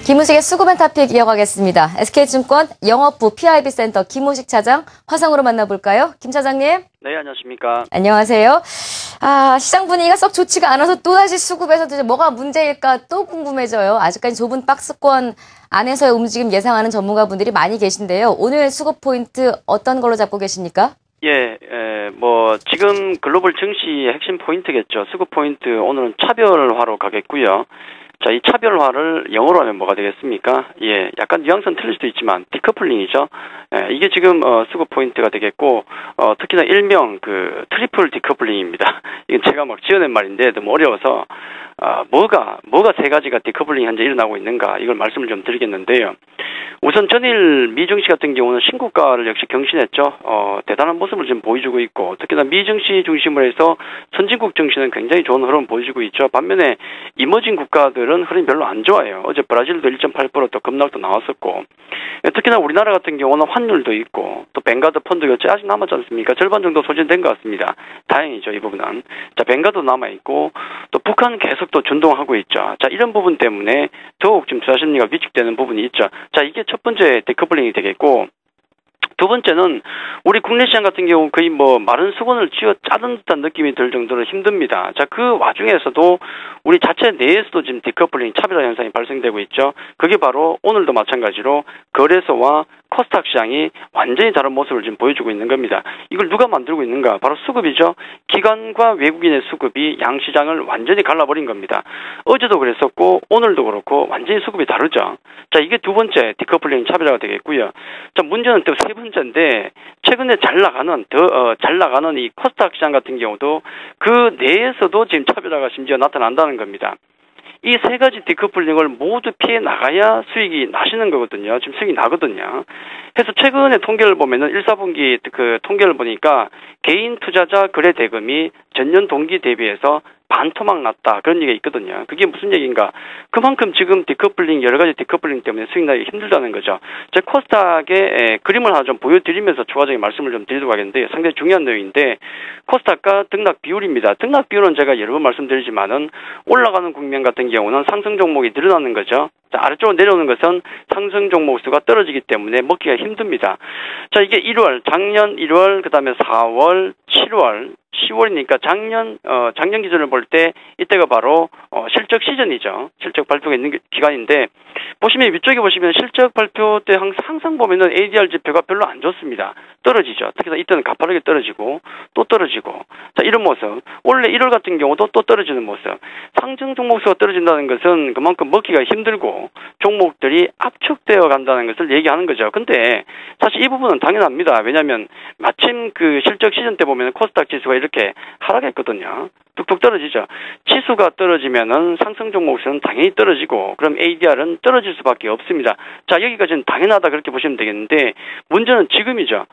김우식의 수구맨 토픽 이어가겠습니다. SK증권 영업부 PIB센터 김우식 차장 화상으로 만나볼까요? 김 차장님. 네, 안녕하십니까. 안녕하세요. 시장 분위기가 썩 좋지가 않아서 또다시 수급에서 뭐가 문제일까 또 궁금해져요. 아직까지 좁은 박스권 안에서의 움직임 예상하는 전문가분들이 많이 계신데요. 오늘 수급 포인트 어떤 걸로 잡고 계십니까? 지금 글로벌 증시의 핵심 포인트겠죠. 수급 포인트 오늘은 차별화로 가겠고요. 자, 이 차별화를 영어로 하면 뭐가 되겠습니까? 약간 뉘앙스는 틀릴 수도 있지만 디커플링이죠. 이게 지금 수급 포인트가 되겠고, 특히나 일명 트리플 디커플링입니다. 이건 제가 막 지어낸 말인데 너무 어려워서 뭐가 세 가지가 디커플링이 현재 일어나고 있는가 이걸 말씀을 좀 드리겠는데요. 우선 전일 미증시 같은 경우는 신고가를 역시 경신했죠. 대단한 모습을 지금 보여주고 있고, 특히나 미증시 중심으로 해서 선진국 증시는 굉장히 좋은 흐름 보여주고 있죠. 반면에 이머징 국가들은 흐름이 별로 안 좋아요. 어제 브라질도 1.8% 또 급락도 나왔었고, 특히나 우리나라 같은 경우는 환율도 있고 또 뱅가드 펀드 결제 아직 남았지 않습니까? 절반 정도 소진된 것 같습니다. 다행이죠, 이 부분은. 자, 뱅가드 남아 있고 또 북한 계속 또 준동하고 있죠. 자, 이런 부분 때문에 더욱 지금 투자 심리가 위축되는 부분이 있죠. 자, 이게 첫 번째 디커플링이 되겠고, 두 번째는 우리 국내 시장 같은 경우 거의 마른 수건을 쥐어 짜는 듯한 느낌이 들 정도로 힘듭니다. 자, 그 와중에서도 우리 자체 내에서도 지금 디커플링 차별화 현상이 발생되고 있죠. 그게 바로 오늘도 마찬가지로 거래소와 코스닥 시장이 완전히 다른 모습을 지금 보여주고 있는 겁니다. 이걸 누가 만들고 있는가? 바로 수급이죠. 기관과 외국인의 수급이 양시장을 완전히 갈라버린 겁니다. 어제도 그랬었고 오늘도 그렇고 완전히 수급이 다르죠. 자, 이게 두 번째 디커플링 차별화가 되겠고요. 자, 문제는 또 세 번째인데, 최근에 잘 나가는 이 코스닥 시장 같은 경우도 그 내에서도 지금 차별화가 심지어 나타난다는 겁니다. 이 세 가지 디커플링을 모두 피해 나가야 수익이 나시는 거거든요. 지금 수익이 나거든요. 그래서 최근에 통계를 보면은 1, 4분기 통계를 보니까 개인 투자자 거래 대금이 전년 동기 대비해서 반토막 났다, 그런 얘기가 있거든요. 그게 무슨 얘기인가? 그만큼 지금 디커플링, 여러 가지 디커플링 때문에 수익 나기 힘들다는 거죠. 제 코스닥의 그림을 하나 좀 보여드리면서 추가적인 말씀을 좀 드리도록 하겠는데, 상당히 중요한 내용인데, 코스닥과 등락 비율입니다. 등락 비율은 제가 여러 번 말씀드리지만은 올라가는 국면 같은 경우는 상승 종목이 늘어나는 거죠. 자, 아래쪽으로 내려오는 것은 상승 종목 수가 떨어지기 때문에 먹기가 힘듭니다. 자, 이게 작년 1월, 그 다음에 4월, 7월, 10월이니까 작년 기준을 볼 때 이때가 바로 실적 시즌이죠. 실적 발표가 있는 기간인데, 보시면 위쪽에 보시면 실적 발표 때 항상 보면은 ADR 지표가 별로 안 좋습니다. 떨어지죠. 특히나 이때는 가파르게 떨어지고 또 떨어지고. 자, 이런 모습. 원래 1월 같은 경우도 또 떨어지는 모습. 상승 종목수가 떨어진다는 것은 그만큼 먹기가 힘들고 종목들이 압축되어 간다는 것을 얘기하는 거죠. 근데 사실 이 부분은 당연합니다. 왜냐하면 마침 그 실적 시즌 때 보면 코스닥 지수가 이렇게 하락했거든요. 뚝뚝 떨어지죠. 지수가 떨어지면은 상승 종목수는 당연히 떨어지고, 그럼 ADR은 떨어질 수밖에 없습니다. 자, 여기까지는 당연하다, 그렇게 보시면 되겠는데, 문제는 지금이죠.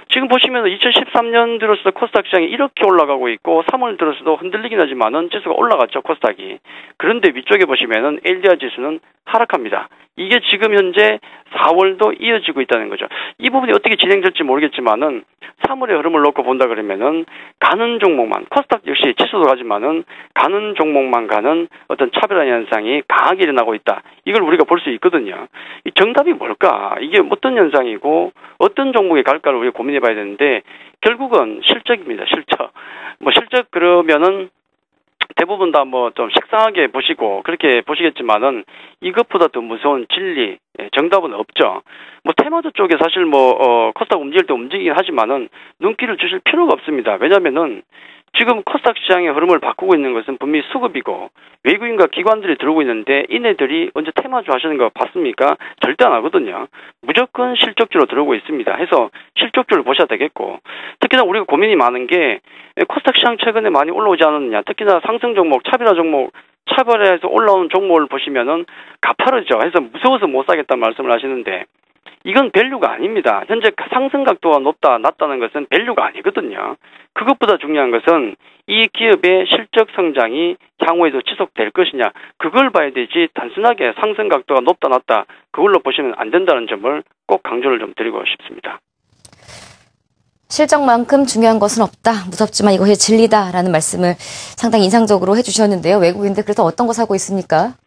지금 보시면 2013년 들어서도 코스닥 시장이 이렇게 올라가고 있고, 3월 들어서도 흔들리긴 하지만은 지수가 올라갔죠, 코스닥이. 그런데 위쪽에 보시면은 ADR 지수는 하락합니다. 이게 지금 현재 4월도 이어지고 있다는 거죠. 이 부분이 어떻게 진행될지 모르겠지만은 3월의 흐름을 놓고 본다 그러면은 가는 종목만, 코스닥 역시 지수도 가지만은 가는 종목만 가는 어떤 차별화 현상이 강하게 일어나고 있다. 이걸 우리가 볼 수 있거든요. 이 정답이 뭘까? 이게 어떤 현상이고 어떤 종목에 갈까를 우리가 고민해 봐야 되는데, 결국은 실적입니다. 실적 그러면은 대부분 다 좀 식상하게 보시고 그렇게 보시겠지만은 이것보다 더 무서운 진리, 정답은 없죠. 테마주 쪽에 사실 코스닥 움직일 때 움직이긴 하지만은 눈길을 주실 필요가 없습니다. 왜냐면은 지금 코스닥 시장의 흐름을 바꾸고 있는 것은 분명히 수급이고 외국인과 기관들이 들어오고 있는데, 이네들이 언제 테마주 하시는 거 봤습니까? 절대 안 하거든요. 무조건 실적주로 들어오고 있습니다. 해서 실적주를 보셔야 되겠고, 특히나 우리가 고민이 많은 게 코스닥 시장 최근에 많이 올라오지 않았느냐. 특히나 상승 종목, 차별화 종목, 차별화해서 올라오는 종목을 보시면은 가파르죠. 해서 무서워서 못 사겠다는 말씀을 하시는데, 이건 밸류가 아닙니다. 현재 상승 각도가 낮다는 것은 밸류가 아니거든요. 그것보다 중요한 것은 이 기업의 실적 성장이 향후에도 지속될 것이냐, 그걸 봐야 되지 단순하게 상승 각도가 낮다 그걸로 보시면 안 된다는 점을 꼭 강조를 좀 드리고 싶습니다. 실적만큼 중요한 것은 없다. 무섭지만 이것이 진리다라는 말씀을 상당히 인상적으로 해주셨는데요. 외국인들 그래서 어떤 거 사고 있습니까?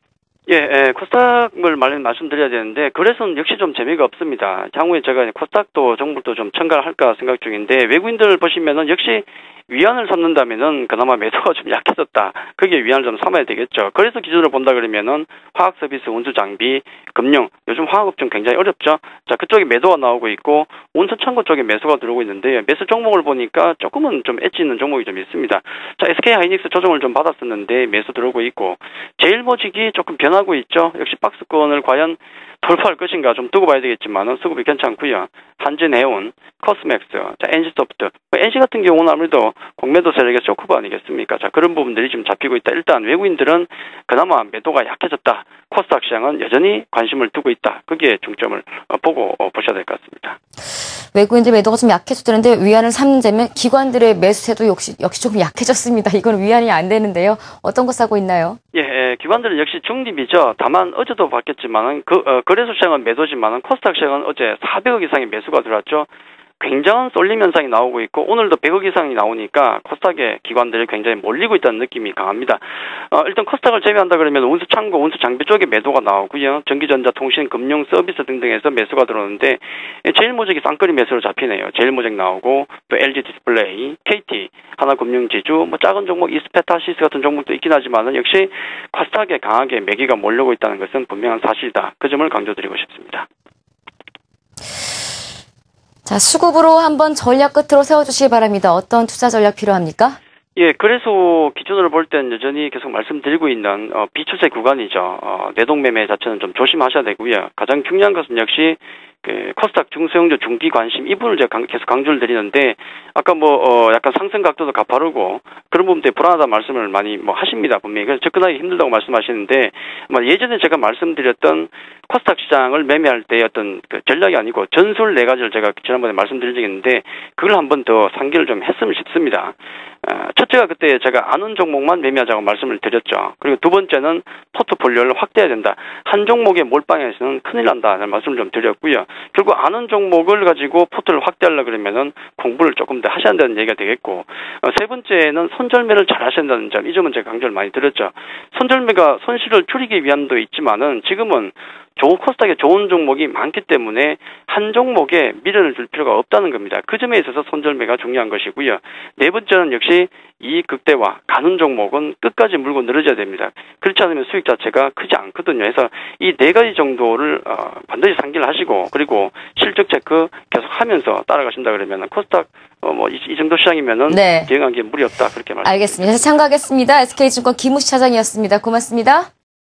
코스닥을 말씀드려야 되는데, 그래서는 역시 좀 재미가 없습니다. 향후에 제가 코스닥도 정부도 좀 첨가를 할까 생각 중인데, 외국인들 보시면은 역시 위안을 삼는다면은 그나마 매도가 좀 약해졌다. 그게 위안을 좀 삼아야 되겠죠. 그래서 기준으로 본다 그러면은 화학 서비스, 운수 장비, 금융, 요즘 화학업종 굉장히 어렵죠. 자, 그쪽에 매도가 나오고 있고, 온선 창고 쪽에 매수가 들어오고 있는데, 매수 종목을 보니까 조금은 좀 엣지 있는 종목이 좀 있습니다. 자, SK 하이닉스 조정을 좀 받았었는데, 매수 들어오고 있고, 제일모직이 조금 변하고 있죠. 역시 박스권을 과연 돌파할 것인가 좀 두고 봐야 되겠지만은 수급이 괜찮고요. 한진해운, 코스맥스, 자, NC소프트, NC 같은 경우는 아무래도 공매도 세력의 쇼크부 아니겠습니까? 자, 그런 부분들이 지금 잡히고 있다. 일단 외국인들은 그나마 매도가 약해졌다. 코스닥 시장은 여전히 관심을 두고 있다. 그게 중점을 보고 보셔야 될 것 같습니다. 외국인들 매도가 좀 약해졌다는데 위안을 삼자면 기관들의 매수세도 역시 조금 약해졌습니다. 이건 위안이 안 되는데요. 어떤 거 사고 있나요? 기관들은 역시 중립이죠. 다만 어제도 봤겠지만은 거래소 시장은 매도지만은 코스닥 시장은 어제 400억 이상의 매수가 들어왔죠. 굉장한 쏠림 현상이 나오고 있고 오늘도 100억 이상이 나오니까 코스닥의 기관들이 굉장히 몰리고 있다는 느낌이 강합니다. 일단 코스닥을 제외한다 그러면 운수 창고, 운수 장비 쪽에 매도가 나오고요. 전기전자, 통신, 금융, 서비스 등등에서 매수가 들어오는데 제일모직이 쌍끌이 매수로 잡히네요. 제일모직 나오고 또 LG 디스플레이, KT, 하나금융지주, 뭐 작은 종목 이스페타시스 같은 종목도 있긴 하지만은 역시 코스닥에 강하게 매기가 몰려고 있다는 것은 분명한 사실이다. 그 점을 강조드리고 싶습니다. 자, 수급으로 한번 전략 끝으로 세워주시기 바랍니다. 어떤 투자 전략 필요합니까? 그래서 기준으로 볼 때는 여전히 계속 말씀드리고 있는 비추세 구간이죠. 내동매매 자체는 좀 조심하셔야 되고요. 가장 중요한 것은 역시 코스닥 중소형주 중기 관심 이 부분을 제가 계속 강조를 드리는데 아까 약간 상승 각도도 가파르고 그런 부분 때문에 불안하다 말씀을 많이 하십니다 분명히. 그래서 접근하기 힘들다고 말씀하시는데 예전에 제가 말씀드렸던 코스닥 시장을 매매할 때 어떤 전략이 아니고 전술 4가지를 제가 지난번에 말씀드린 적이 있는데 그걸 한번 더 상기를 좀 했으면 싶습니다. 첫째가 그때 제가 아는 종목만 매매하자고 말씀을 드렸죠. 그리고 두 번째는 포트폴리오를 확대해야 된다. 한 종목에 몰빵해서는 큰일 난다는 말씀을 좀 드렸고요. 결국 아는 종목을 가지고 포트를 확대하려고 그러면은 공부를 조금 더 하셔야 한다는 얘기가 되겠고, 세 번째는 손절매를 잘 하셔야 한다는 점, 이 점은 제가 강조를 많이 드렸죠. 손절매가 손실을 줄이기 위함도 있지만은 지금은 코스닥에 좋은 종목이 많기 때문에 한 종목에 미련을 줄 필요가 없다는 겁니다. 그 점에 있어서 손절매가 중요한 것이고요. 네 번째는 역시 이익 극대화, 가는 종목은 끝까지 물고 늘어져야 됩니다. 그렇지 않으면 수익 자체가 크지 않거든요. 그래서 이 4가지 정도를 반드시 상기를 하시고 그리고 실적 체크 계속 하면서 따라가신다 그러면 코스닥 이 정도 시장이면은 대응하기에 무리 없다 그렇게 말씀드립니다. 알겠습니다. 참가하겠습니다. SK증권 김우시 차장이었습니다. 고맙습니다.